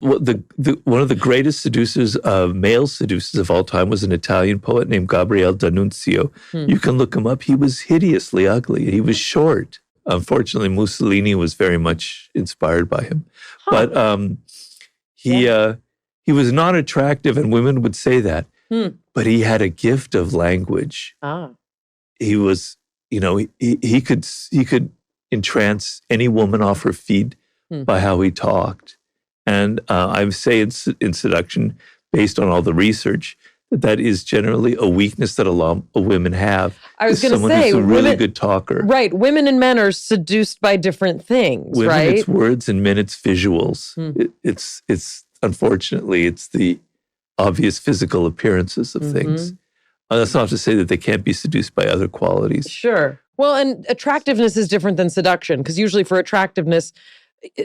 One of the greatest male seducers of all time was an Italian poet named Gabriele D'Annunzio. You can look him up. He was hideously ugly. He was short. Unfortunately, Mussolini was very much inspired by him. But he was not attractive, and women would say that. But he had a gift of language. He was, he could entrance any woman off her feet by how he talked. And I say in seduction, based on all the research, that is generally a weakness that a lot of women have. I was going to say, who's a really good talker. Right. Women and men are seduced by different things, women, right? It's words, and men, it's visuals. It's unfortunately, it's the obvious physical appearances of things. That's not to say that they can't be seduced by other qualities. Sure. Well, and attractiveness is different than seduction, because usually for attractiveness,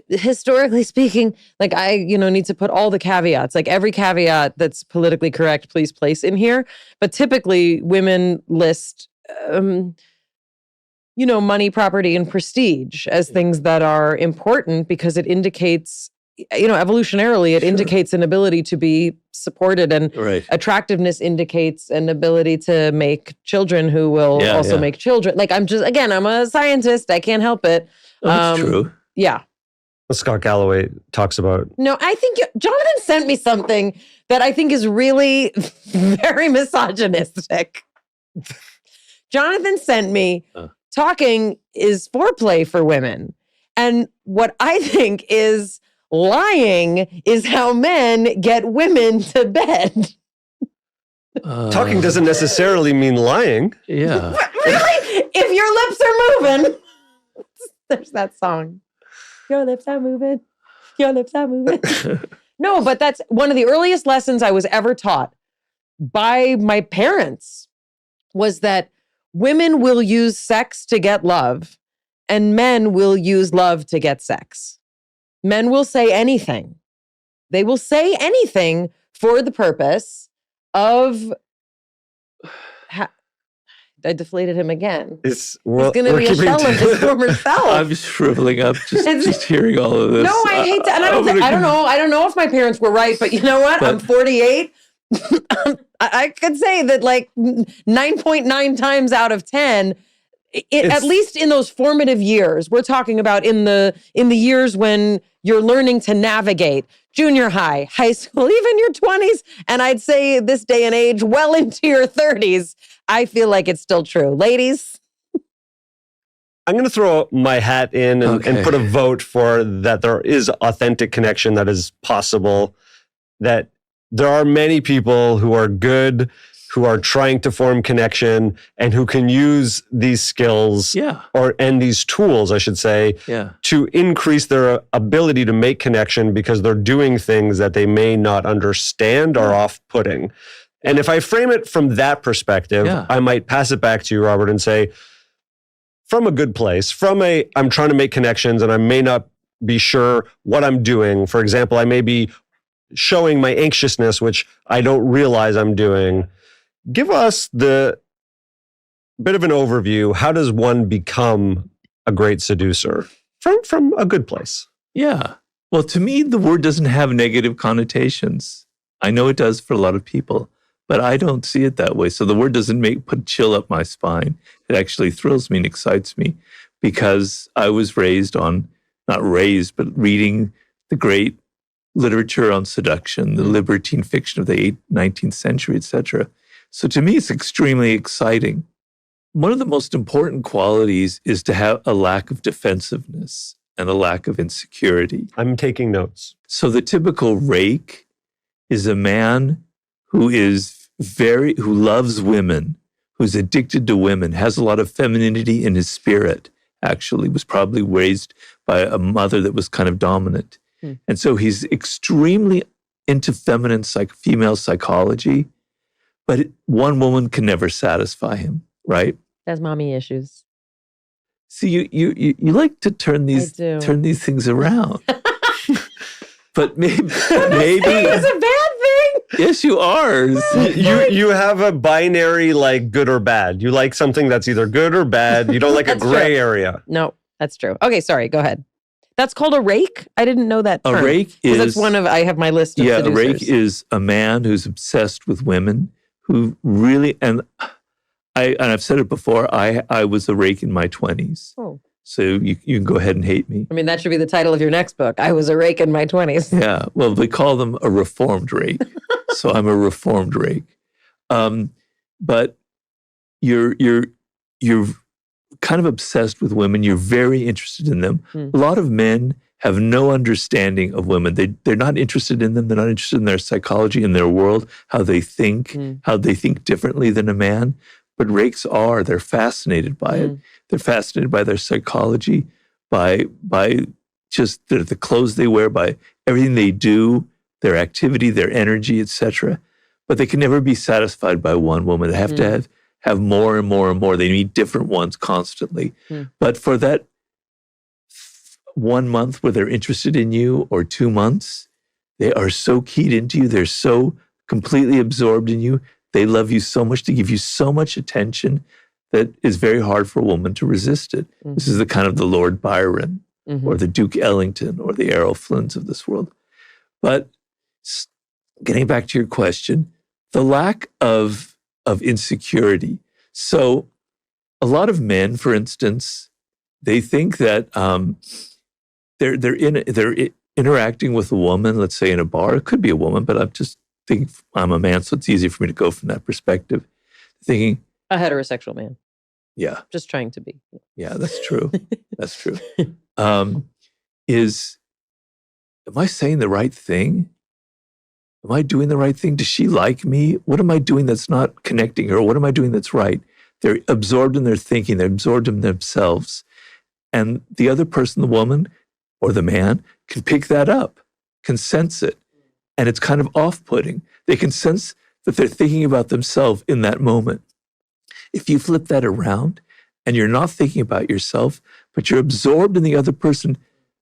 historically speaking, like I, need to put all the caveats, like every caveat that's politically correct, please place in here. But typically women list, money, property, and prestige as things that are important because it indicates, evolutionarily, it indicates an ability to be supported, and attractiveness indicates an ability to make children who will also make children. Like I'm a scientist. I can't help it. That's true. Yeah. Scott Galloway talks about. No, I think Jonathan sent me something that I think is really very misogynistic. Jonathan sent me talking is foreplay for women. And what I think is lying is how men get women to bed. Talking doesn't necessarily mean lying. Yeah. Really? If your lips are moving. There's that song. Your lips are moving. Your lips are moving. No, but that's one of the earliest lessons I was ever taught by my parents was that women will use sex to get love and men will use love to get sex. Men will say anything. They will say anything for the purpose of... I deflated him again. He's going to be a shell of his former self. I'm shriveling up just hearing all of this. No, I hate to, and I don't know if my parents were right, but you know what? I'm 48. I could say that like 9.9 times out of 10, at least in those formative years, we're talking about in the years when you're learning to navigate junior high, high school, even your 20s, and I'd say this day and age, well into your 30s, I feel like it's still true. Ladies? I'm going to throw my hat in and put a vote for that there is authentic connection that is possible, that there are many people who are good, who are trying to form connection, and who can use these skills and these tools, I should say, to increase their ability to make connection because they're doing things that they may not understand or off-putting. And if I frame it from that perspective, I might pass it back to you, Robert, and say, from a good place, I'm trying to make connections and I may not be sure what I'm doing. For example, I may be showing my anxiousness, which I don't realize I'm doing. Give us the bit of an overview. How does one become a great seducer from a good place? Yeah. Well, to me, the word doesn't have negative connotations. I know it does for a lot of people, but I don't see it that way. So the word doesn't put chill up my spine. It actually thrills me and excites me because I was not raised, but reading the great literature on seduction, the libertine fiction of the 19th century, etc. So to me, it's extremely exciting. One of the most important qualities is to have a lack of defensiveness and a lack of insecurity. I'm taking notes. So the typical rake is a man who loves women, who's addicted to women, has a lot of femininity in his spirit, actually, was probably raised by a mother that was kind of dominant. And so he's extremely into female psychology, but one woman can never satisfy him, right? That's mommy issues. See, you like to turn these things around. But maybe it's a bad thing. Yes, you are. You have a binary like good or bad. You like something that's either good or bad. You don't like a gray area. No, that's true. Okay, sorry. Go ahead. That's called a rake? I didn't know that term. A rake is... That's one of, I have my list of seducers. A rake is a man who's obsessed with women who really, and I've said it before, I was a rake in my 20s. Oh. So you can go ahead and hate me. I mean, that should be the title of your next book. I was a rake in my 20s. Yeah. Well, they call them a reformed rake. So I'm a reformed rake. But you're kind of obsessed with women. You're very interested in them. A lot of men have no understanding of women. They're not interested in them. They're not interested in their psychology, in their world, how they think differently than a man. But rakes are. They're fascinated by it. They're fascinated by their psychology, by just the clothes they wear, by everything they do, their activity, their energy, etc. But they can never be satisfied by one woman. They have to have more and more and more. They need different ones constantly. But for that 1 month where they're interested in you, or 2 months, they are so keyed into you. They're so completely absorbed in you. They love you so much, to give you so much attention, that is very hard for a woman to resist it. This is the kind of the Lord Byron or the Duke Ellington or the Errol Flynns of this world. But getting back to your question, the lack of insecurity. So a lot of men, for instance, they think that they're interacting with a woman, let's say in a bar. It could be a woman, but I'm just thinking, I'm a man, so it's easy for me to go from that perspective. Thinking, a heterosexual man. Yeah. Just trying to be. Yeah, that's true. That's true. Am I saying the right thing? Am I doing the right thing? Does she like me? What am I doing that's not connecting her? What am I doing that's right? They're absorbed in their thinking. They're absorbed in themselves. And the other person, the woman or the man, can pick that up, can sense it. And it's kind of off-putting. They can sense that they're thinking about themselves in that moment. If you flip that around and you're not thinking about yourself, but you're absorbed in the other person,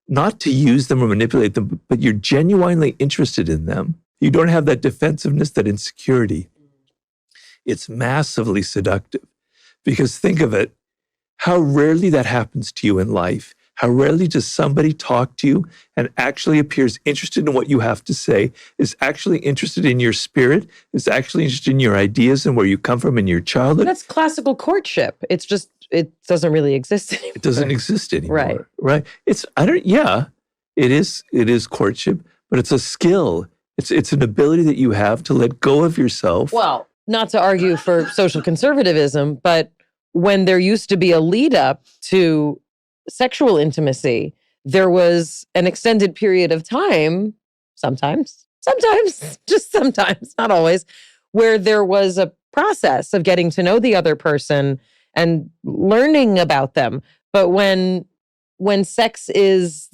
not to use them or manipulate them, but you're genuinely interested in them, you don't have that defensiveness, that insecurity. It's massively seductive. Because think of it, how rarely that happens to you in life. How rarely does somebody talk to you and actually appears interested in what you have to say, is actually interested in your spirit, is actually interested in your ideas and where you come from in your childhood? That's classical courtship. It's just, it doesn't really exist anymore. It doesn't exist anymore. Right. It is courtship, but it's a skill. It's an ability that you have to let go of yourself. Well, not to argue for social conservatism, but when there used to be a lead up to sexual intimacy, there was an extended period of time, sometimes, just sometimes, not always, where there was a process of getting to know the other person and learning about them. But when sex is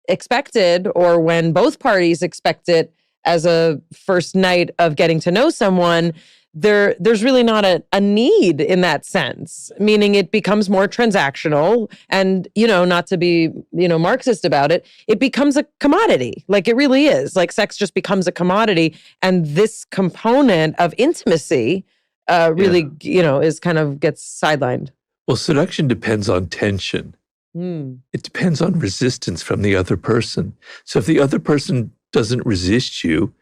expected, or when both parties expect it as a first night of getting to know someone, there's really not a need in that sense, meaning it becomes more transactional, and, not to be, Marxist about it, it becomes a commodity. Like, it really is. Like, sex just becomes a commodity. And this component of intimacy really, is kind of gets sidelined. Well, seduction depends on tension. It depends on resistance from the other person. So if the other person doesn't resist you,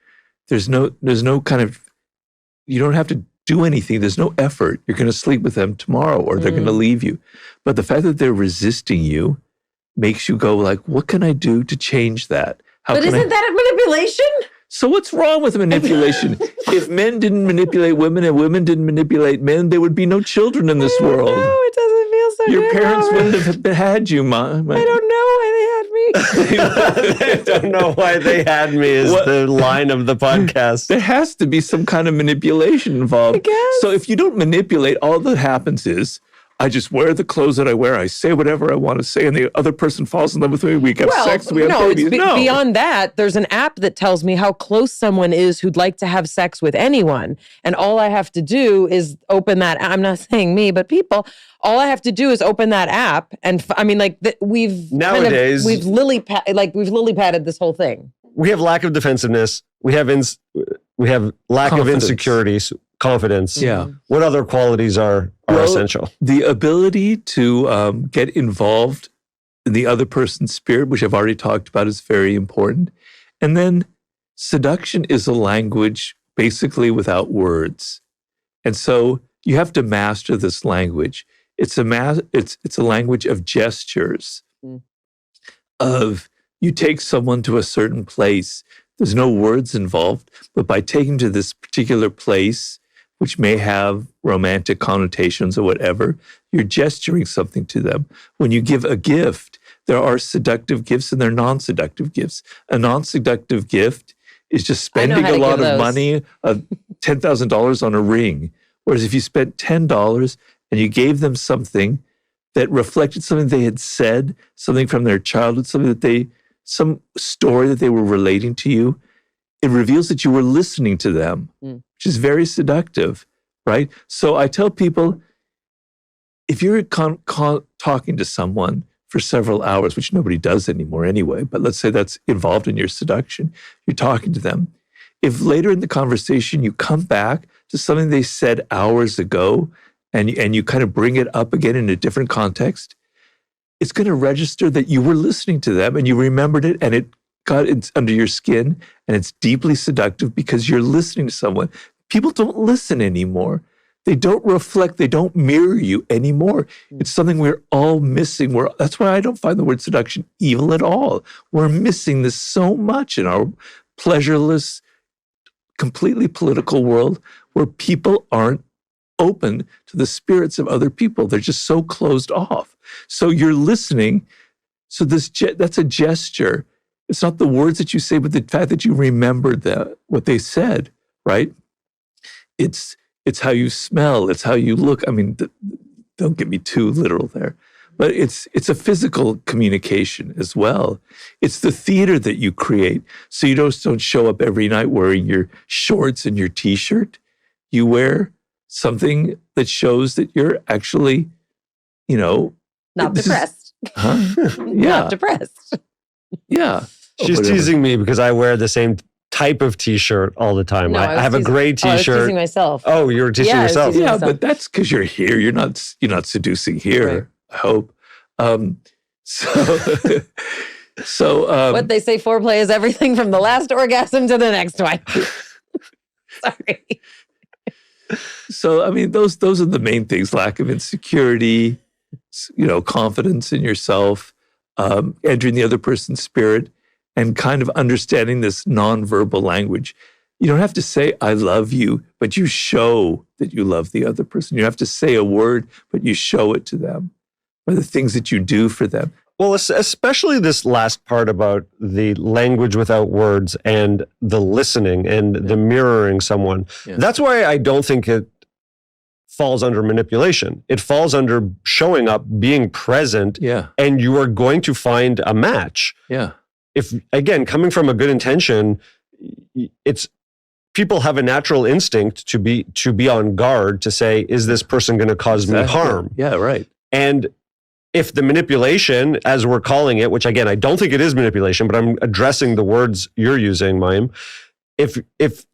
there's no kind of, you don't have to do anything. There's no effort. You're going to sleep with them tomorrow, or they're going to leave you. But the fact that they're resisting you makes you go like, what can I do to change that? But isn't that a manipulation? So what's wrong with manipulation? If men didn't manipulate women and women didn't manipulate men, there would be no children in this world. No, it doesn't feel so Your good. parents wouldn't have had you, Mom. I don't know why they had me. I don't know why they had me is the line of the podcast. There has to be some kind of manipulation involved. I guess. So if you don't manipulate, all that happens is, I just wear the clothes that I wear. I say whatever I want to say, and the other person falls in love with me. We have sex. We have babies. Beyond that, there's an app that tells me how close someone is who'd like to have sex with anyone. And all I have to do is open that. I'm not saying me, but people. All I have to do is open that app, and we've lily padded this whole thing. We have lack of defensiveness. We have lack of insecurities. Confidence. Yeah. What other qualities are essential? The ability to get involved the other person's spirit, which I've already talked about, is very important. And then seduction is a language basically without words. And so you have to master this language. It's a language of gestures, of you take someone to a certain place. There's no words involved, but by taking to this particular place, which may have romantic connotations or whatever, you're gesturing something to them. When you give a gift, there are seductive gifts and there are non-seductive gifts. A non-seductive gift is just spending a lot of money, $10,000 on a ring. Whereas if you spent $10 and you gave them something that reflected something they had said, something from their childhood, some story that they were relating to you, it reveals that you were listening to them, which is very seductive, right? So I tell people, if you're talking to someone for several hours, which nobody does anymore anyway, but let's say that's involved in your seduction, you're talking to them. If later in the conversation you come back to something they said hours ago and you kind of bring it up again in a different context, it's going to register that you were listening to them and you remembered it and it's under your skin and it's deeply seductive because you're listening to someone. People don't listen anymore. They don't reflect. They don't mirror you anymore. It's something we're all missing. That's why I don't find the word seduction evil at all. We're missing this so much in our pleasureless, completely political world where people aren't open to the spirits of other people. They're just so closed off. So you're listening. So that's a gesture. It's not the words that you say, but the fact that you remembered what they said, right? It's how you smell. It's how you look. I mean, don't get me too literal there, but it's a physical communication as well. It's the theater that you create. So you don't show up every night wearing your shorts and your T-shirt. You wear something that shows that you're actually, not depressed. Yeah. Not depressed. Yeah. She's teasing me because I wear the same type of T-shirt all the time. No, I have a gray T-shirt. I was teasing myself. Oh, you're teasing yourself. Yeah, but that's because you're here. You're not seducing here. Right. I hope. So what they say, foreplay is everything from the last orgasm to the next one. Sorry. So I mean, those are the main things: lack of insecurity, confidence in yourself, entering the other person's spirit, and kind of understanding this nonverbal language. You don't have to say, I love you, but you show that you love the other person. You have to say a word, but you show it to them by the things that you do for them. Well, especially this last part about the language without words and the listening and the mirroring someone. Yeah. That's why I don't think it falls under manipulation. It falls under showing up, being present, and you are going to find a match. Yeah. If, again, coming from a good intention, people have a natural instinct to be on guard to say, is this person going to cause me harm? Yeah, right. And if the manipulation, as we're calling it, which again, I don't think it is manipulation, but I'm addressing the words you're using, Mayim. If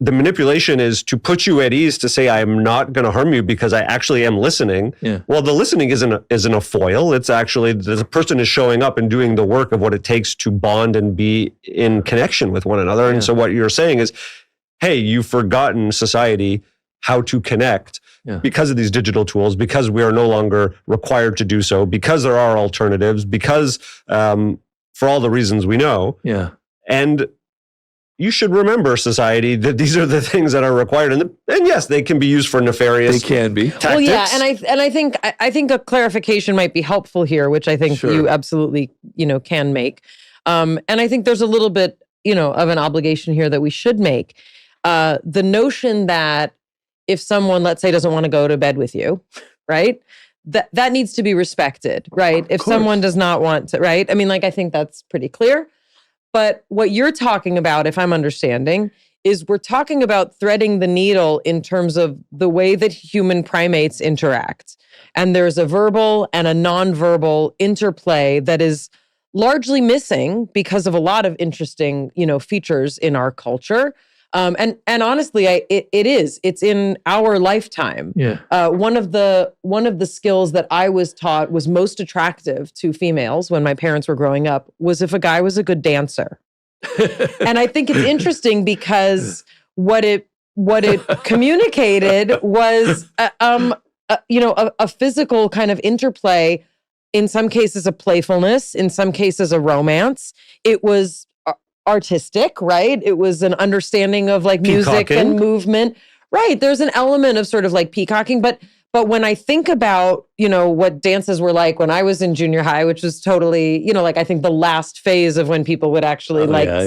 the manipulation is to put you at ease to say, I am not going to harm you because I actually am listening, well, the listening isn't a foil. It's actually the person is showing up and doing the work of what it takes to bond and be in connection with one another. And so what you're saying is, hey, you've forgotten, society, how to connect because of these digital tools, because we are no longer required to do so, because there are alternatives, because for all the reasons we know. Yeah. And you should remember, society, that these are the things that are required, and yes, they can be used for nefarious. They can be. Tactics. Well, yeah, and I think a clarification might be helpful here, which I think you absolutely can make, and I think there's a little bit of an obligation here that we should make. The notion that if someone, let's say, doesn't want to go to bed with you, right? That needs to be respected, right? If someone does not want to, right? I mean, I think that's pretty clear. But what you're talking about, if I'm understanding, is we're talking about threading the needle in terms of the way that human primates interact. And there's a verbal and a nonverbal interplay that is largely missing because of a lot of interesting, features in our culture. And honestly, it's in our lifetime. Yeah. One of the skills that I was taught was most attractive to females when my parents were growing up was if a guy was a good dancer. And I think it's interesting because what it communicated was, a physical kind of interplay. In some cases, a playfulness. In some cases, a romance. It was artistic, right? It was an understanding of like music and movement, right? There's an element of sort of like peacocking, but when I think about, what dances were like when I was in junior high, which was totally, like I think the last phase of when people would actually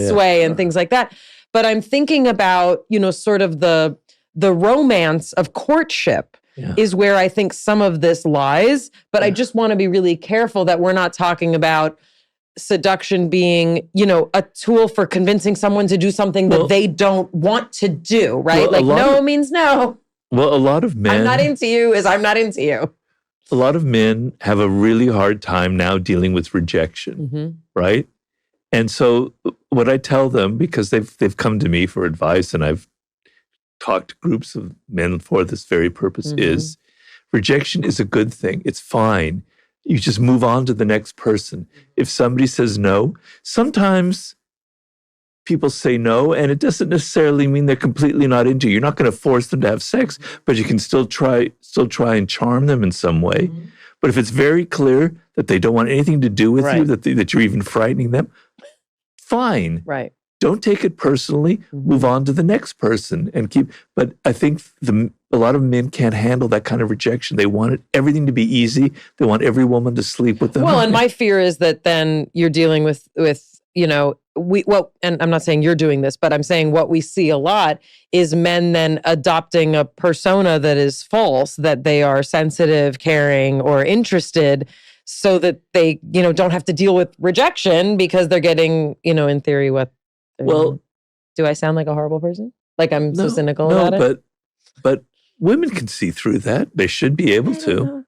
sway and things like that. But I'm thinking about, sort of the romance of courtship is where I think some of this lies. But I just want to be really careful that we're not talking about seduction being, a tool for convincing someone to do something that they don't want to do, right? Like no means no. Well, a lot of men... I'm not into you is I'm not into you. A lot of men have a really hard time now dealing with rejection, right? And so what I tell them, because they've come to me for advice and I've talked to groups of men for this very purpose, is rejection is a good thing. It's fine. You just move on to the next person. If somebody says no, sometimes people say no, and it doesn't necessarily mean they're completely not into you. You're not going to force them to have sex, but you can still try and charm them in some way. But if it's very clear that they don't want anything to do with you, that you're even frightening them, fine. Right. Don't take it personally. Move on to the next person and keep. But I think a lot of men can't handle that kind of rejection. They want everything to be easy. They want every woman to sleep with them. Well, and my fear is that then you're dealing with and I'm not saying you're doing this, but I'm saying what we see a lot is men then adopting a persona that is false, that they are sensitive, caring, or interested, so that they, don't have to deal with rejection because they're getting, in theory, what. Well, do I sound like a horrible person? Like I'm so cynical about it? but women can see through that. They should be able to.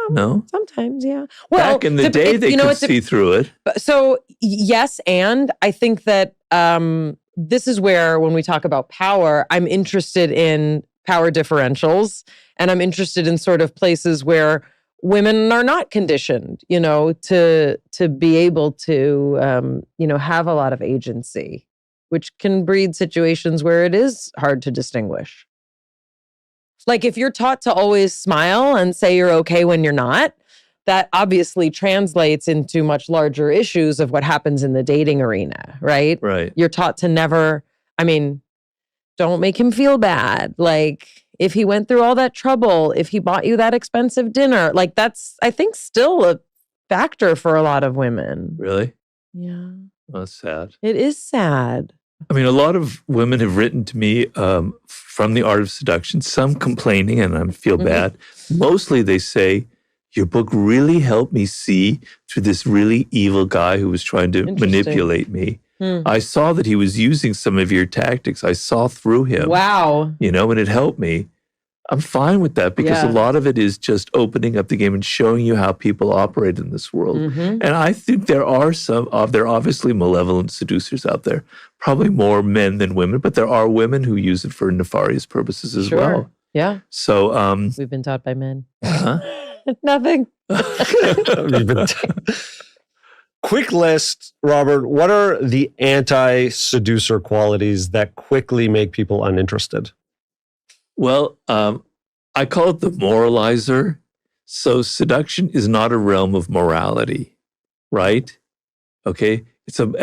No? Sometimes, yeah. Well, back in the day, they could see through it. So, yes, and I think that this is where, when we talk about power, I'm interested in power differentials, and I'm interested in sort of places where women are not conditioned, to be able to, have a lot of agency, which can breed situations where it is hard to distinguish. Like if you're taught to always smile and say you're okay when you're not, that obviously translates into much larger issues of what happens in the dating arena, right? Right. You're taught to never, don't make him feel bad. Like if he went through all that trouble, if he bought you that expensive dinner, like that's, I think, still a factor for a lot of women. Really? Yeah. Well, that's sad. It is sad. A lot of women have written to me from The Art of Seduction, some complaining, and I feel bad. Mostly they say, your book really helped me see through this really evil guy who was trying to manipulate me. I saw that he was using some of your tactics. I saw through him. Wow. And it helped me. I'm fine with that because a lot of it is just opening up the game and showing you how people operate in this world. And I think there are there are obviously malevolent seducers out there, probably more men than women, but there are women who use it for nefarious purposes as well. Yeah. So we've been taught by men. Huh? Nothing. Quick list, Robert. What are the anti-seducer qualities that quickly make people uninterested? Well, I call it the moralizer. So seduction is not a realm of morality, right? Okay? It's an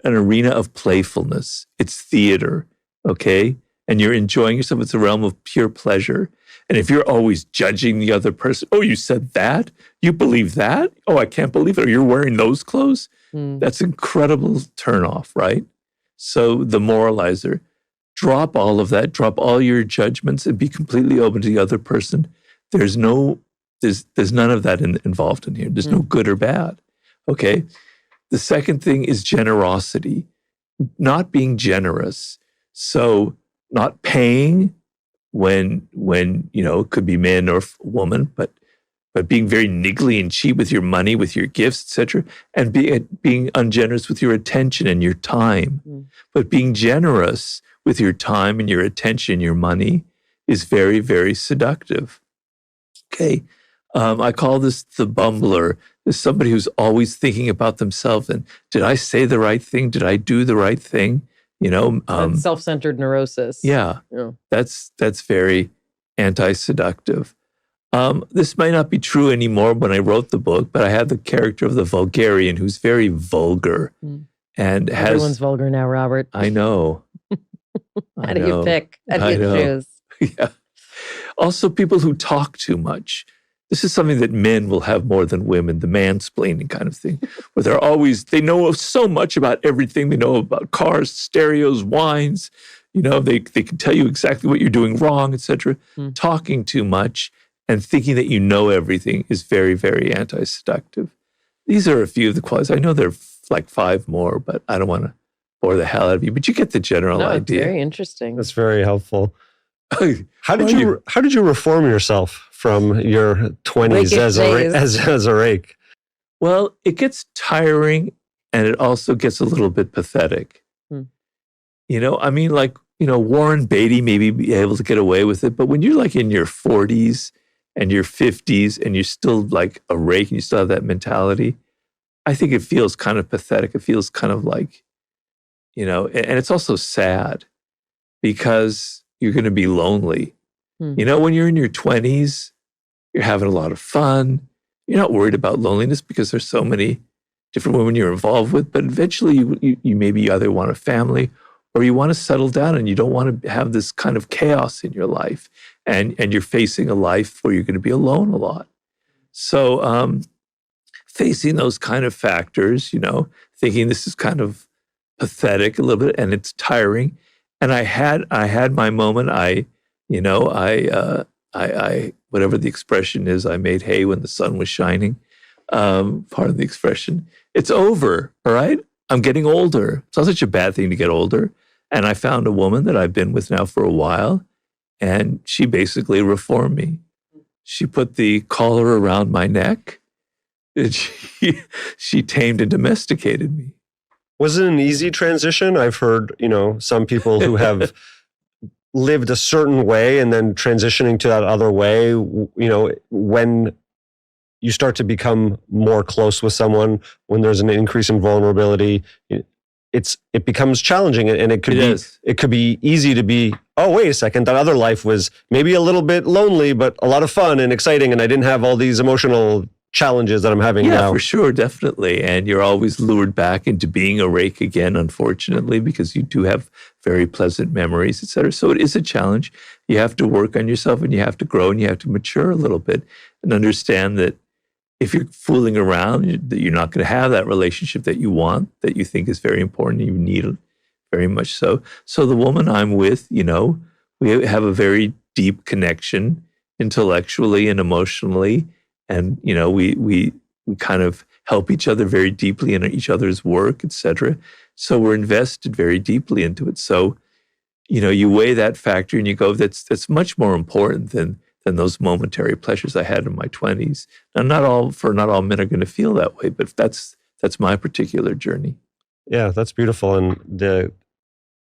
arena of playfulness. It's theater, okay? And you're enjoying yourself. It's a realm of pure pleasure. And if you're always judging the other person, oh, you said that? You believe that? Oh, I can't believe it. Or you're wearing those clothes? That's incredible turnoff, right? So the moralizer. Drop all of that. Drop all your judgments and be completely open to the other person. There's none of that involved in here. There's no good or bad. Okay. The second thing is generosity, not being generous. So not paying when it could be man or woman, but being very niggly and cheap with your money, with your gifts, etc., and being ungenerous with your attention and your time. But being generous with your time and your attention, your money, is very, very seductive. Okay. I call this the bumbler. Is somebody who's always thinking about themselves and did I say the right thing? Did I do the right thing? That's self-centered neurosis. Yeah. That's very anti-seductive. This might not be true anymore when I wrote the book, but I had the character of the vulgarian who's very vulgar and everyone's vulgar now, Robert. I know. How do you pick? How do you choose? Yeah. Also, people who talk too much. This is something that men will have more than women, the mansplaining kind of thing, where they know so much about everything. They know about cars, stereos, wines. They can tell you exactly what you're doing wrong, etc. Talking too much and thinking that you know everything is very, very anti-seductive. These are a few of the qualities. I know there are like 5 more, but I don't want to bore the hell out of you. But you get the general idea. It's very interesting. That's very helpful. How did you reform yourself from your 20s as a rake? Well, it gets tiring and it also gets a little bit pathetic. Warren Beatty maybe be able to get away with it, but when you're like in your 40s and your 50s and you're still like a rake and you still have that mentality, I think it feels kind of pathetic. It feels kind of like, and it's also sad because you're going to be lonely. When you're in your 20s, you're having a lot of fun. You're not worried about loneliness because there's so many different women you're involved with, but eventually you maybe either want a family or you want to settle down and you don't want to have this kind of chaos in your life. And you're facing a life where you're going to be alone a lot. So facing those kind of factors, thinking this is kind of pathetic a little bit and it's tiring. And I had my moment. I whatever the expression is, I made hay when the sun was shining. Part of the expression. It's over, all right? I'm getting older. It's not such a bad thing to get older. And I found a woman that I've been with now for a while, and she basically reformed me. She put the collar around my neck, and she tamed and domesticated me. Was it an easy transition? I've heard, some people who have lived a certain way and then transitioning to that other way, when you start to become more close with someone, when there's an increase in vulnerability, it becomes challenging, and it could be easy to be, oh, wait a second, that other life was maybe a little bit lonely, but a lot of fun and exciting, and I didn't have all these emotional challenges that I'm having now. Yeah, for sure, definitely. And you're always lured back into being a rake again, unfortunately, because you do have very pleasant memories, et cetera. So it is a challenge. You have to work on yourself and you have to grow and you have to mature a little bit and understand that if you're fooling around, you're not going to have that relationship that you want, that you think is very important, and you need very much so. So the woman I'm with, we have a very deep connection intellectually and emotionally. And, we kind of help each other very deeply in each other's work, et cetera. So we're invested very deeply into it. So, you weigh that factor and you go, that's much more important than those momentary pleasures I had in my 20s. Now, not all men are going to feel that way, but that's my particular journey. Yeah, that's beautiful. And the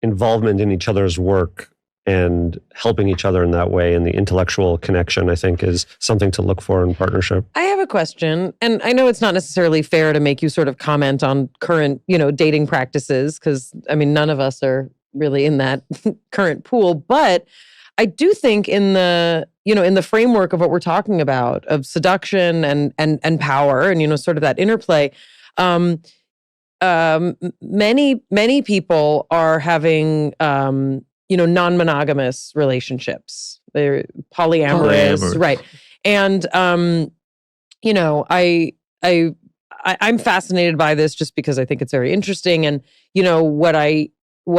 involvement in each other's work and helping each other in that way and the intellectual connection, I think, is something to look for in partnership. I have a question, and I know it's not necessarily fair to make you sort of comment on current, dating practices, because, none of us are really in that current pool, but I do think in the framework of what we're talking about, of seduction and power and, sort of that interplay, many people are having, non-monogamous relationships. They're polyamorous. Right. And, I'm fascinated by this just because I think it's very interesting. And, what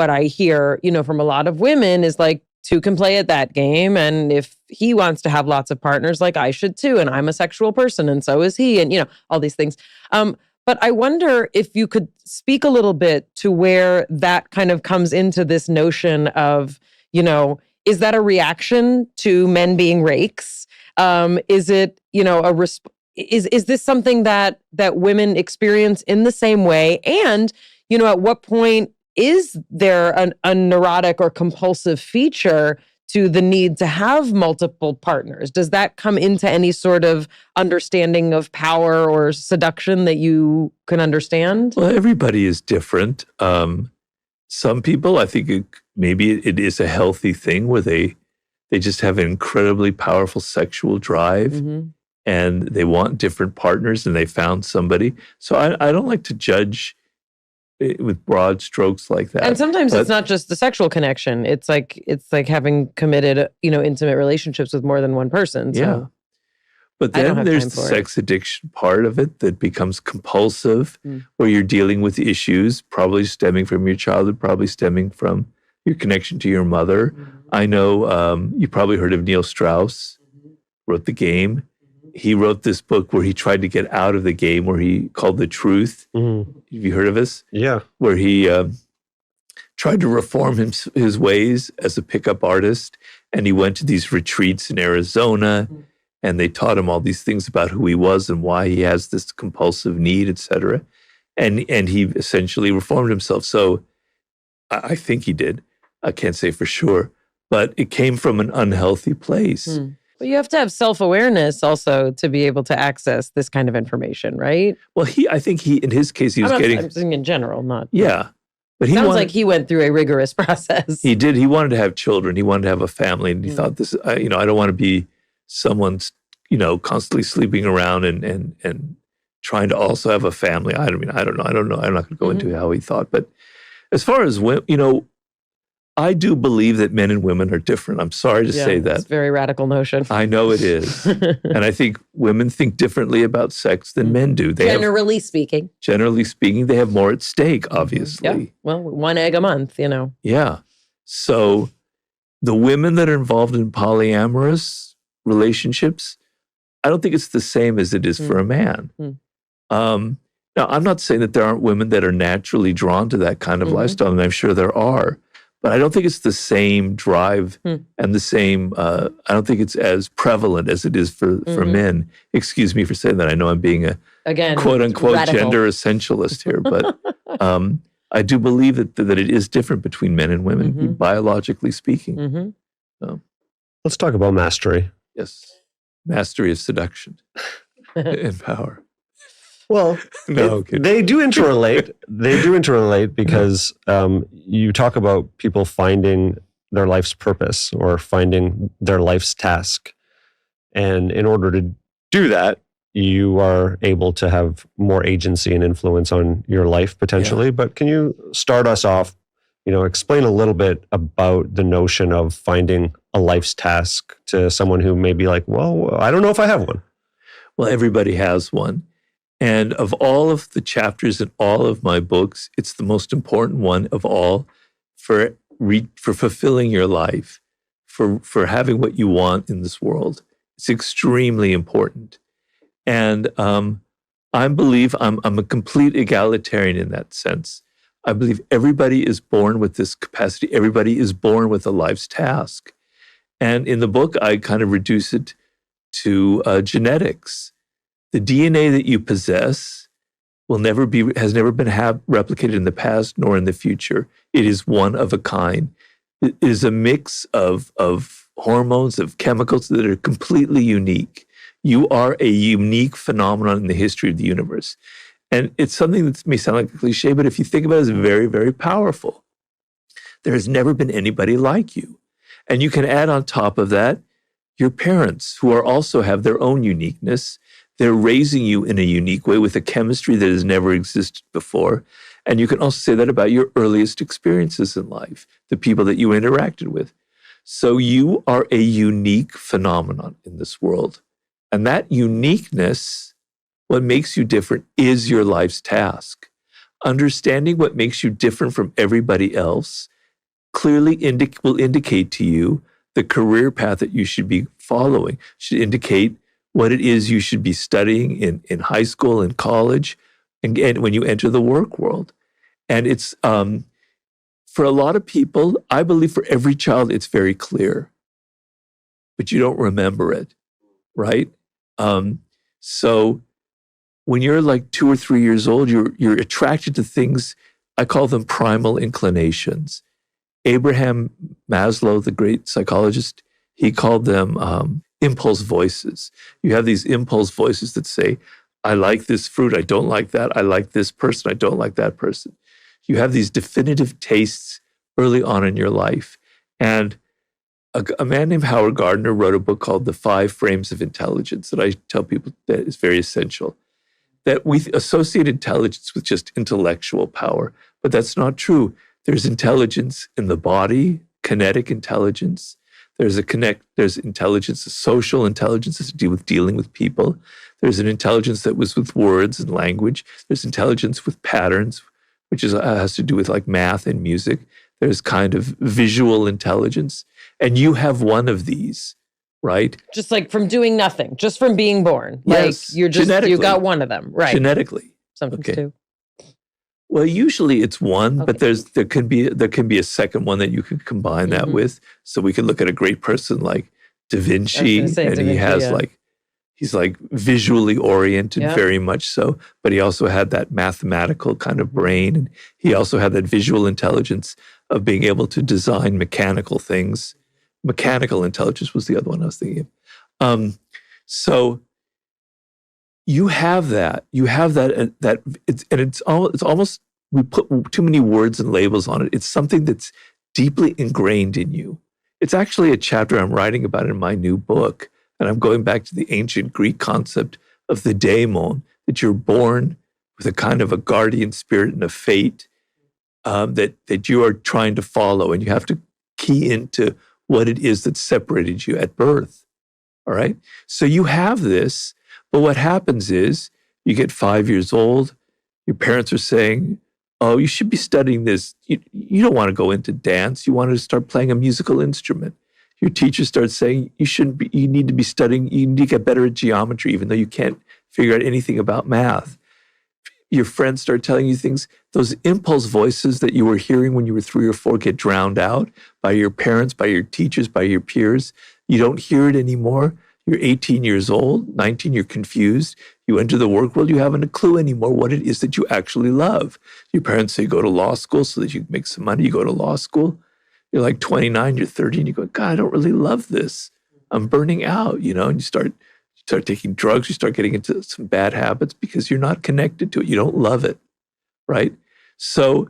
I hear, from a lot of women is like, two can play at that game. And if he wants to have lots of partners, like I should too. And I'm a sexual person and so is he. And, all these things. But I wonder if you could speak a little bit to where that kind of comes into this notion of, is that a reaction to men being rakes? Is it, is this something that women experience in the same way? And, at what point is there a neurotic or compulsive feature to the need to have multiple partners? Does that come into any sort of understanding of power or seduction that you can understand? Well, everybody is different. Some people, I think maybe it is a healthy thing where they just have an incredibly powerful sexual drive, and they want different partners, and they found somebody. So I don't like to judge with broad strokes like that. And sometimes it's not just the sexual connection. It's like having committed, intimate relationships with more than one person. So. Yeah. But then there's the sex addiction part of it that becomes compulsive, where you're dealing with issues probably stemming from your childhood, probably stemming from your connection to your mother. I know you probably heard of Neil Strauss, wrote The Game. He wrote this book where he tried to get out of the game, where he called The Truth. Have you heard of this? Yeah. Where he tried to reform his ways as a pickup artist. And he went to these retreats in Arizona, and they taught him all these things about who he was and why he has this compulsive need, et cetera. And he essentially reformed himself. So I think he did. I can't say for sure. But it came from an unhealthy place. Well, you have to have self-awareness also to be able to access this kind of information, right? Well, I think in his case, he was I'm saying in general, not. Yeah. But sounds like he went through a rigorous process. He did. He wanted to have children. He wanted to have a family. And he thought I don't want to be someone's, constantly sleeping around and trying to also have a family. I don't know. I'm not going to go into how he thought. But as far as women, I do believe that men and women are different. I'm sorry to say that. It's a very radical notion. I know it is. And I think women think differently about sex than men do. Generally speaking, they have more at stake, obviously. Yeah. Well, one egg a month, Yeah. So the women that are involved in polyamorous relationships, I don't think it's the same as it is for a man. Now, I'm not saying that there aren't women that are naturally drawn to that kind of lifestyle, and I'm sure there are. But I don't think it's the same drive and the same, I don't think it's as prevalent as it is for men. Excuse me for saying that. I know I'm being a quote unquote radical gender essentialist here, but I do believe that it is different between men and women, biologically speaking. So. Let's talk about mastery. Yes. Mastery of seduction and power. Well, they do interrelate. They do interrelate because you talk about people finding their life's purpose or finding their life's task. And in order to do that, you are able to have more agency and influence on your life potentially. Yeah. But can you start us off, explain a little bit about the notion of finding a life's task to someone who may be like, well, I don't know if I have one. Well, everybody has one. And of all of the chapters in all of my books, it's the most important one of all for fulfilling your life, for having what you want in this world. It's extremely important. And I believe I'm a complete egalitarian in that sense. I believe everybody is born with this capacity. Everybody is born with a life's task. And in the book, I kind of reduce it to genetics. The DNA that you possess has never been replicated in the past nor in the future. It is one of a kind. It is a mix of hormones, of chemicals that are completely unique. You are a unique phenomenon in the history of the universe. And it's something that may sound like a cliche, but if you think about it, it's very, very powerful. There has never been anybody like you. And you can add on top of that your parents, who also have their own uniqueness. They're raising you in a unique way with a chemistry that has never existed before. And you can also say that about your earliest experiences in life, the people that you interacted with. So you are a unique phenomenon in this world. And that uniqueness, what makes you different, is your life's task. Understanding what makes you different from everybody else clearly will indicate to you the career path that you should be following, should indicate what it is you should be studying in high school and college, and when you enter the work world. And it's, for a lot of people, I believe for every child, it's very clear, but you don't remember it, right? So when you're like 2 or 3 years old, you're attracted to things I call them primal inclinations. Abraham Maslow, the great psychologist, he called them impulse voices. You have these impulse voices that say, I like this fruit, I don't like that. I like this person, I don't like that person. You have these definitive tastes early on in your life. And a man named Howard Gardner wrote a book called The 5 Frames of Intelligence that I tell people that is very essential. That we associate intelligence with just intellectual power, but that's not true. There's intelligence in the body, kinetic intelligence. There's intelligence, a social intelligence to do with dealing with people. There's an intelligence that was with words and language. There's intelligence with patterns, which has to do with like math and music. There's kind of visual intelligence. And you have one of these, right? Just like from doing nothing, just from being born. Yes, like you got one of them, right? Genetically. Sometimes two. Well, usually it's one, but there can be a second one that you could combine that with. So we could look at a great person like Da Vinci, and he's like visually oriented, very much so. But he also had that mathematical kind of brain, and he also had that visual intelligence of being able to design mechanical things. Mechanical intelligence was the other one I was thinking of. So you have that. It's almost, we put too many words and labels on it. It's something that's deeply ingrained in you. It's actually a chapter I'm writing about in my new book. And I'm going back to the ancient Greek concept of the daemon, that you're born with a kind of a guardian spirit and a fate that you are trying to follow. And you have to key into what it is that separated you at birth. All right? So you have this. But what happens is you get 5 years old, your parents are saying, oh, you should be studying this. You don't want to go into dance. You want to start playing a musical instrument. Your teacher starts saying, you need to be studying, you need to get better at geometry, even though you can't figure out anything about math. Your friends start telling you things. Those impulse voices that you were hearing when you were 3 or 4 get drowned out by your parents, by your teachers, by your peers. You don't hear it anymore. You're 18 years old, 19, you're confused. You enter the work world, you haven't a clue anymore what it is that you actually love. Your parents say, go to law school so that you can make some money. You go to law school. You're like 29, you're 30, and you go, God, I don't really love this. I'm burning out, and you start taking drugs. You start getting into some bad habits because you're not connected to it. You don't love it, right? So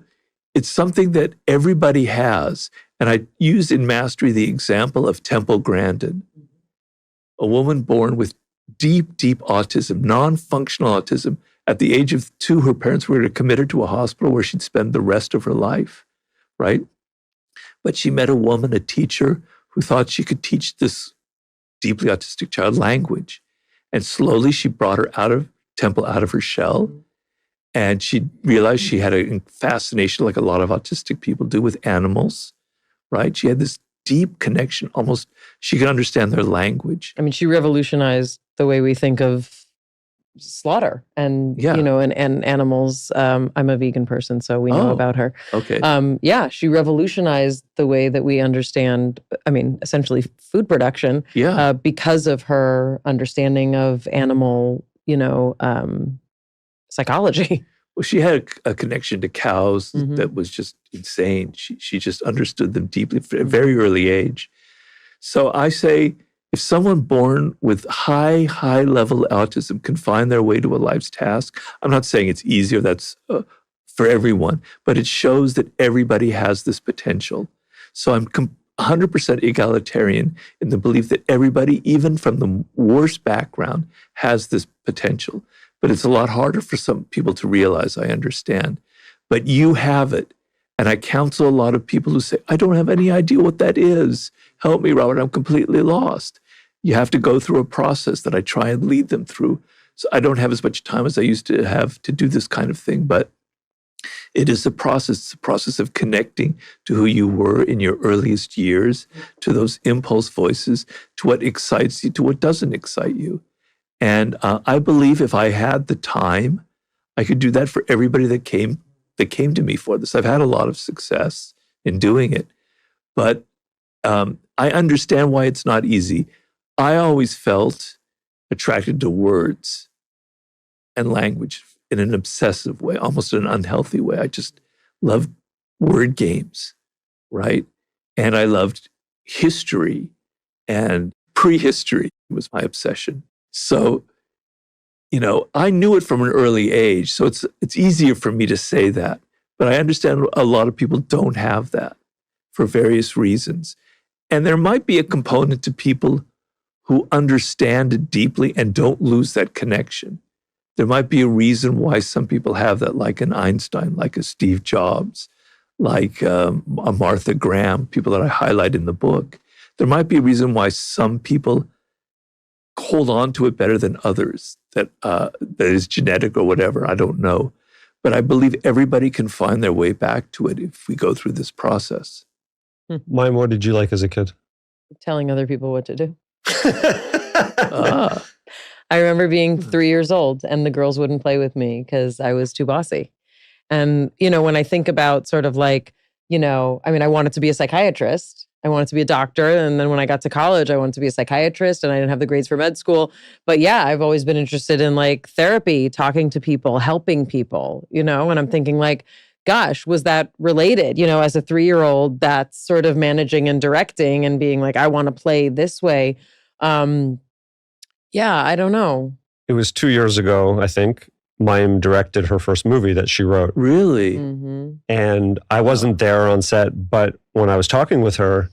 it's something that everybody has. And I used in Mastery the example of Temple Grandin, a woman born with deep, deep autism, non-functional autism. At the age of 2, her parents were to commit her to a hospital where she'd spend the rest of her life, right? But she met a woman, a teacher, who thought she could teach this deeply autistic child language. And slowly she brought her out of her shell. And she realized she had a fascination, like a lot of autistic people do, with animals, right? She had this deep connection, almost she could understand their language. I mean, she revolutionized the way we think of slaughter and and animals. I'm a vegan person, so we know about her. Okay. She revolutionized the way that we understand, essentially food production. Because of her understanding of animal, psychology. Well, she had a connection to cows that was just insane. She just understood them deeply at a very early age. So I say, if someone born with high level autism can find their way to a life's task, I'm not saying it's easier, that's for everyone, but it shows that everybody has this potential. So I'm 100% egalitarian in the belief that everybody, even from the worst background, has this potential. But it's a lot harder for some people to realize, I understand. But you have it. And I counsel a lot of people who say, I don't have any idea what that is. Help me, Robert, I'm completely lost. You have to go through a process that I try and lead them through. So I don't have as much time as I used to have to do this kind of thing, but it is a process. It's a process of connecting to who you were in your earliest years, to those impulse voices, to what excites you, to what doesn't excite you. And I believe if I had the time, I could do that for everybody that came to me for this. I've had a lot of success in doing it, but I understand why it's not easy. I always felt attracted to words and language in an obsessive way, almost an unhealthy way. loved word games, right? And I loved history, and prehistory was my obsession. So, I knew it from an early age. So it's easier for me to say that. But I understand a lot of people don't have that for various reasons. And there might be a component to people who understand it deeply and don't lose that connection. There might be a reason why some people have that, like an Einstein, like a Steve Jobs, like a Martha Graham, people that I highlight in the book. There might be a reason why some people hold on to it better than others, that is genetic or whatever, I don't know. But I believe everybody can find their way back to it if we go through this process. Mine, what did you like as a kid? Telling other people what to do. Ah. I remember being 3 years old and the girls wouldn't play with me because I was too bossy. And, when I think about sort of like, I wanted to be a psychiatrist. I wanted to be a doctor. And then when I got to college, I wanted to be a psychiatrist and I didn't have the grades for med school. But yeah, I've always been interested in like therapy, talking to people, helping people, and I'm thinking like, gosh, was that related? As a 3-year-old, that's sort of managing and directing and being like, I want to play this way. Yeah, I don't know. It was 2 years ago, I think. Mayim directed her first movie that she wrote. Really? Mm-hmm. And I wasn't there on set, but when I was talking with her,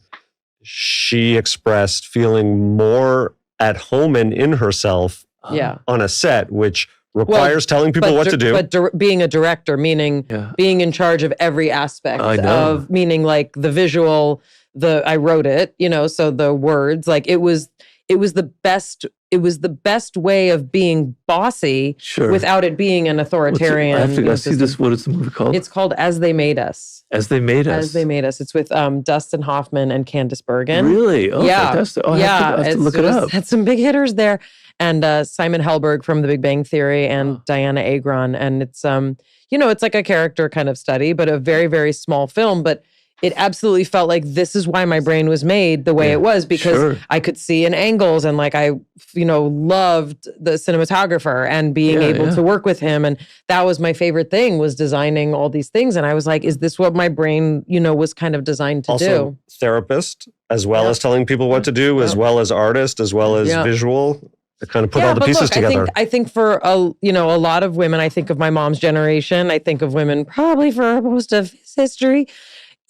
she expressed feeling more at home and in herself on a set, which requires telling people what to do. But being a director, meaning being in charge of every aspect of, meaning like the visual, I wrote it, so the words, like it was the best way of being bossy without it being an authoritarian. I have to see this. What is the movie called? It's called As They Made Us. As They Made Us. As They Made Us. It's with Dustin Hoffman and Candice Bergen. Really? Oh, fantastic. I have to look it up. Had some big hitters there. And Simon Helberg from The Big Bang Theory and Diana Agron. And it's, it's like a character kind of study, but a very, very small film. But it absolutely felt like this is why my brain was made the way it was, because I could see in angles and like I, loved the cinematographer and being able to work with him. And that was my favorite thing, was designing all these things. And I was like, is this what my brain, was kind of designed to also, do? Therapist, as well as telling people what to do, as well as artist, as well as visual. To kind of put all the pieces together. I think for a lot of women, I think of my mom's generation. I think of women probably for most of history.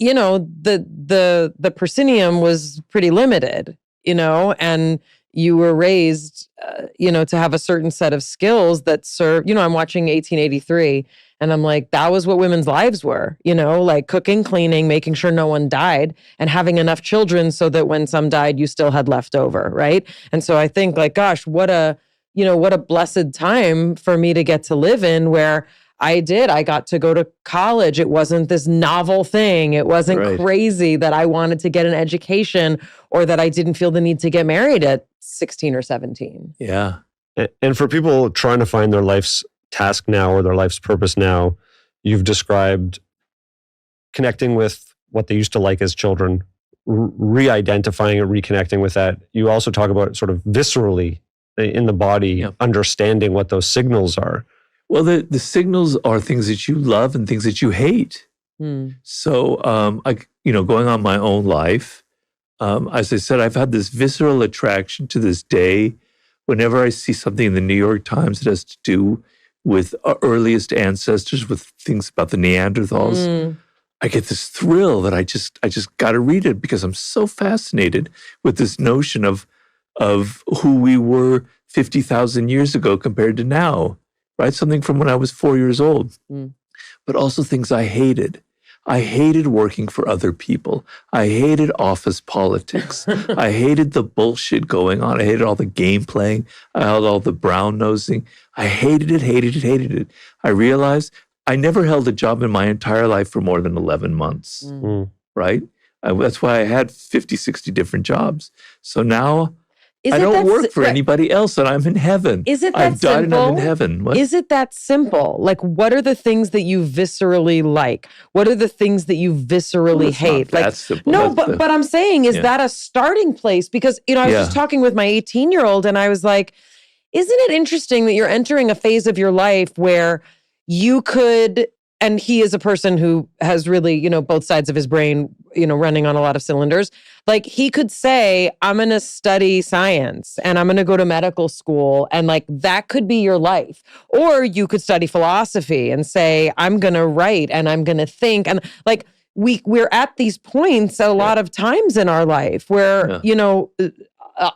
The proscenium was pretty limited, and you were raised, to have a certain set of skills that serve, I'm watching 1883 and I'm like, that was what women's lives were, like cooking, cleaning, making sure no one died and having enough children so that when some died, you still had leftover. Right. And so I think like, gosh, what a blessed time for me to get to live in, where I got to go to college. It wasn't this novel thing. It wasn't crazy that I wanted to get an education or that I didn't feel the need to get married at 16 or 17. Yeah. And for people trying to find their life's task now or their life's purpose now, you've described connecting with what they used to like as children, re-identifying and reconnecting with that. You also talk about sort of viscerally in the body, understanding what those signals are. Well, the signals are things that you love and things that you hate. So, going on my own life, as I said, I've had this visceral attraction to this day. Whenever I see something in the New York Times that has to do with our earliest ancestors, with things about the Neanderthals, I get this thrill that I just got to read it, because I'm so fascinated with this notion of who we were 50,000 years ago compared to now. Right? Something from when I was 4 years old, but also things I hated. I hated working for other people. I hated office politics. I hated the bullshit going on. I hated all the game playing. I hated all the brown nosing. I hated it. I realized I never held a job in my entire life for more than 11 months, right? That's why I had 50, 60 different jobs. So now I don't work for anybody else, and I'm in heaven. Is it that simple? I've died and I'm in heaven. What? Is it that simple? Like, what are the things that you viscerally like? What are the things that you viscerally hate? Not that simple. No, but I'm saying, is that a starting place? Because, I was just talking with my 18-year-old and I was like, isn't it interesting that you're entering a phase of your life where you could and he is a person who has really, both sides of his brain, running on a lot of cylinders. Like he could say, I'm going to study science and I'm going to go to medical school. And like, that could be your life. Or you could study philosophy and say, I'm going to write and I'm going to think. And like, we're at these points a lot of times in our life where,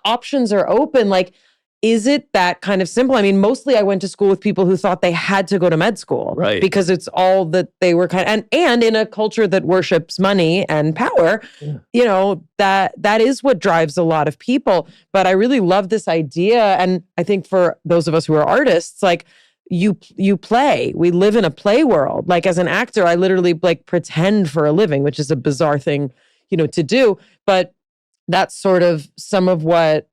options are open. Like, is it that kind of simple? I mean, mostly I went to school with people who thought they had to go to med school, right? Because it's all that they were and in a culture that worships money and power, that is what drives a lot of people. But I really love this idea, and I think for those of us who are artists, like you play. We live in a play world. Like as an actor, I literally like pretend for a living, which is a bizarre thing, to do, but that's sort of some of what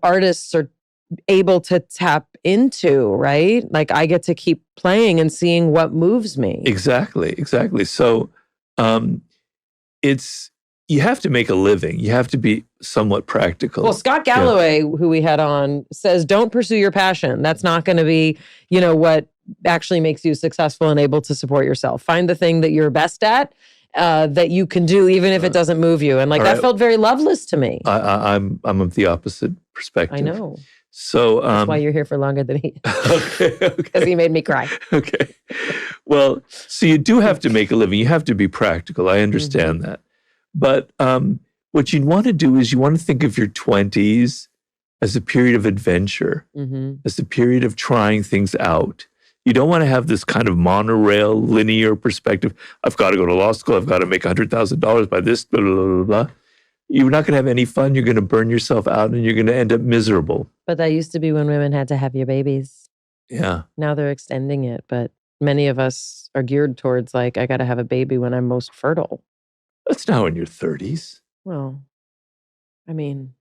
artists are able to tap into, right? Like I get to keep playing and seeing what moves me. Exactly. So you have to make a living. You have to be somewhat practical. Well, Scott Galloway, who we had on, says, don't pursue your passion. That's not going to be, what actually makes you successful and able to support yourself. Find the thing that you're best at, that you can do, even if it doesn't move you. And like that felt very loveless to me. I'm of the opposite perspective. I know. So that's why you're here for longer than he is. Okay. Because he made me cry. Okay. Well, so you do have to make a living. You have to be practical. I understand that. But what you want to do is you want to think of your 20s as a period of adventure, as a period of trying things out. You don't want to have this kind of monorail, linear perspective. I've got to go to law school. I've got to make $100,000 by this, blah, blah, blah, blah. You're not going to have any fun. You're going to burn yourself out and you're going to end up miserable. But that used to be when women had to have your babies. Yeah. Now they're extending it. But many of us are geared towards like, I got to have a baby when I'm most fertile. That's now in your 30s. Well, I mean,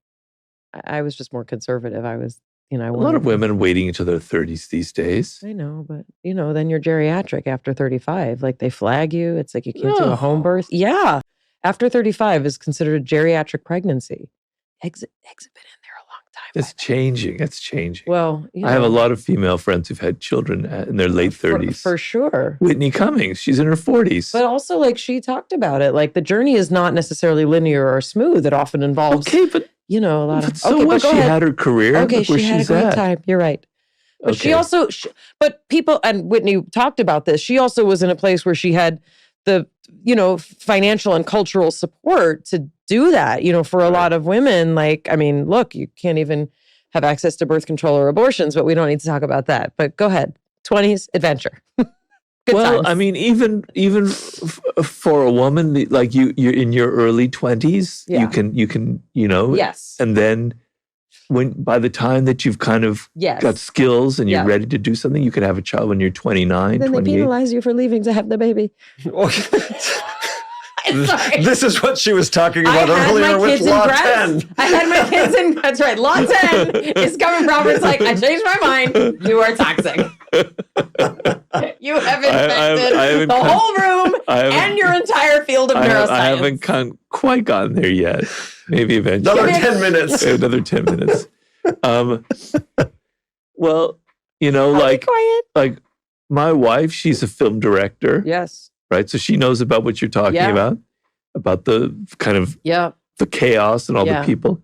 I was just more conservative. I was, a lot of women waiting until their 30s these days. I know, but then you're geriatric after 35. Like they flag you. It's like you can't do a home birth. Yeah. After 35 is considered a geriatric pregnancy. Exit been in there a long time. It's changing. It's changing. Well, I have a lot of female friends who've had children in their late 30s. For sure. Whitney Cummings, she's in her 40s. But also, like, she talked about it. Like, the journey is not necessarily linear or smooth. It often involves, a lot of... So what? She had her career. Okay, she had a great time. You're right. But she also... but people... And Whitney talked about this. She also was in a place where she had the, financial and cultural support to do that. For a lot of women, like, I mean, look, you can't even have access to birth control or abortions, but we don't need to talk about that. But go ahead. 20s, adventure. Well, times. I mean, even for a woman, like you're in your early 20s, you can, yes. And then by the time that you've kind of got skills and you're ready to do something, you can have a child when you're 29, then 28. They penalize you for leaving to have the baby. Sorry. This is what she was talking about earlier with Law 10. I had my kids in, that's right. Law 10 is coming. Robert's like, I changed my mind. You are toxic. You have infected the whole room and your entire field of neuroscience. I haven't quite gotten there yet. Maybe eventually. Another 10 minutes. Another 10 minutes. Well, like my wife, she's a film director. Yes. Right? So she knows about what you're talking about the kind of the chaos and all the people.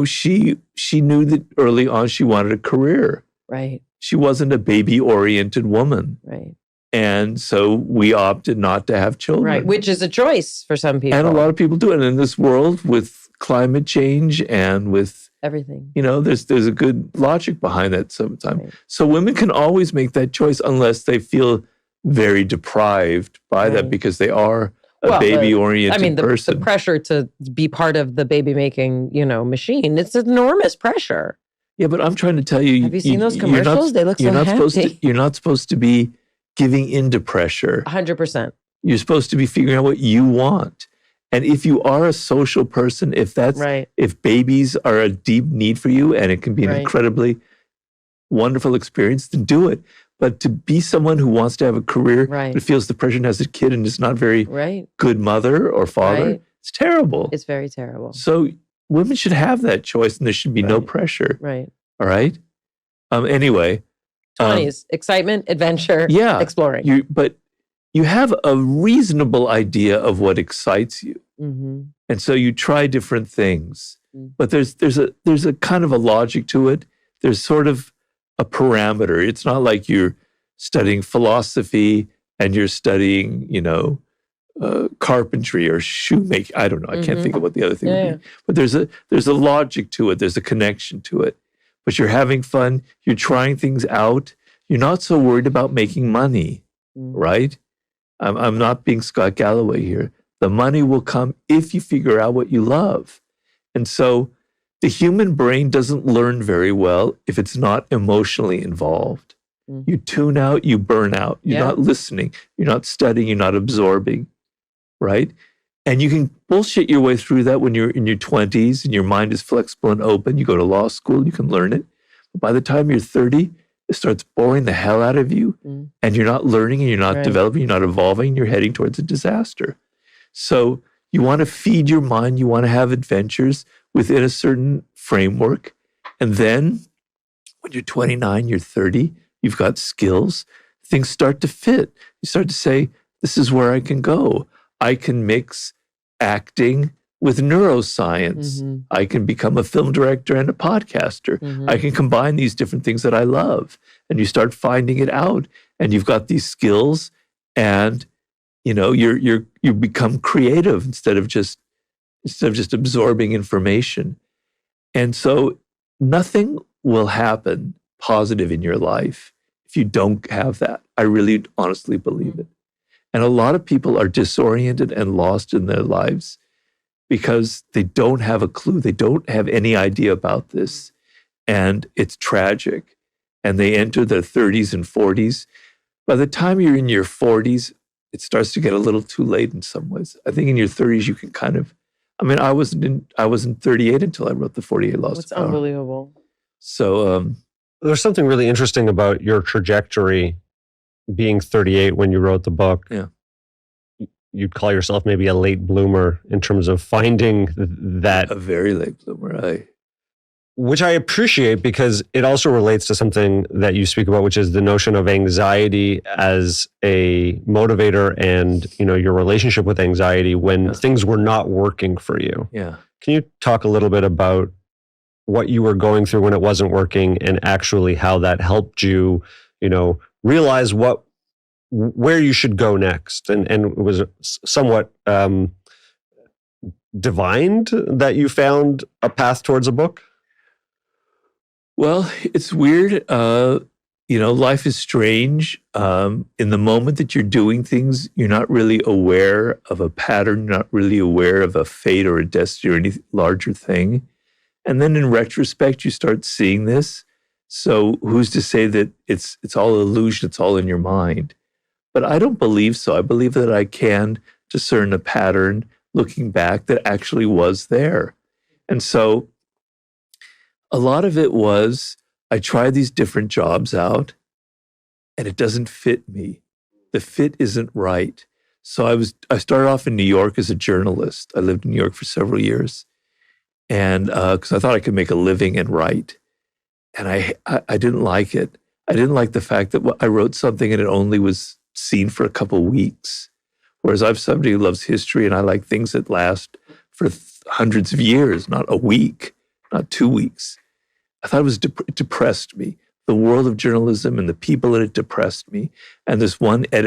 She knew that early on she wanted a career. Right. She wasn't a baby-oriented woman. Right. And so we opted not to have children. Right, which is a choice for some people. And a lot of people do it. And in this world with climate change and with everything, there's a good logic behind that sometimes. Right. So women can always make that choice unless they feel very deprived by that because they are a baby-oriented person. The pressure to be part of the baby-making, machine, it's enormous pressure. Yeah, but I'm trying to tell you. Have you seen those commercials? They look so happy. You're not supposed to be giving into pressure. 100%. You're supposed to be figuring out what you want. And if you are a social person, if babies are a deep need for you and it can be an incredibly wonderful experience, then do it. But to be someone who wants to have a career that feels the pressure and has a kid and is not very good mother or father, it's terrible. It's very terrible. So women should have that choice and there should be no pressure. Right. All right? Anyway, 20s, excitement, adventure, Yeah. exploring. But you have a reasonable idea of what excites you. Mm-hmm. And so you try different things. Mm. But there's a kind of a logic to it. There's sort of a parameter. It's not like you're studying philosophy and you're studying, carpentry or shoemaking. I don't know. I can't think of what the other thing would be. But there's a logic to it. There's a connection to it. But you're having fun. You're trying things out. You're not so worried about making money, right? I'm not being Scott Galloway here. The money will come if you figure out what you love. And so the human brain doesn't learn very well if it's not emotionally involved. You tune out, you burn out. You're not listening. You're not studying. You're not absorbing, right? And you can bullshit your way through that when you're in your 20s and your mind is flexible and open. You go to law school, you can learn it. But by the time you're 30, it starts boring the hell out of you, and you're not learning and you're not developing, you're not evolving, you're heading towards a disaster. So you want to feed your mind, you want to have adventures within a certain framework. And then when you're 29, you're 30, you've got skills, things start to fit. You start to say, this is where I can go. I can mix acting with neuroscience. I can become a film director and a podcaster. I can combine these different things that I love. And you start finding it out, and you've got these skills, and you become creative instead of just absorbing information. And so nothing will happen positive in your life if you don't have that. I really honestly believe it. And a lot of people are disoriented and lost in their lives because they don't have a clue. They don't have any idea about this. And it's tragic. And they enter their 30s and 40s. By the time you're in your 40s, it starts to get a little too late in some ways. I think in your 30s, you can I wasn't 38 until I wrote The 48 Laws That's of Power. unbelievable. So there's something really interesting about your trajectory being 38 when you wrote the book. Yeah. You'd call yourself maybe a late bloomer in terms of finding that. A very late bloomer, which I appreciate because it also relates to something that you speak about, which is the notion of anxiety as a motivator and, your relationship with anxiety when things were not working for you. Yeah. Can you talk a little bit about what you were going through when it wasn't working and actually how that helped you, realize where you should go next? And it was somewhat divined that you found a path towards a book? Well, it's weird. Life is strange. In the moment that you're doing things, you're not really aware of a pattern, you're not really aware of a fate or a destiny or any larger thing. And then in retrospect, you start seeing this. So who's to say that it's all illusion, it's all in your mind? But I don't believe so. I believe that I can discern a pattern looking back that actually was there. And so a lot of it was, I tried these different jobs out and it doesn't fit me. The fit isn't right. So I started off in New York as a journalist. I lived in New York for several years. And because I thought I could make a living and write. And I didn't like it. I didn't like the fact that I wrote something and it only was seen for a couple weeks. Whereas I'm somebody who loves history and I like things that last for hundreds of years, not a week, not 2 weeks. I thought it depressed me. The world of journalism and the people in it depressed me. And this one editor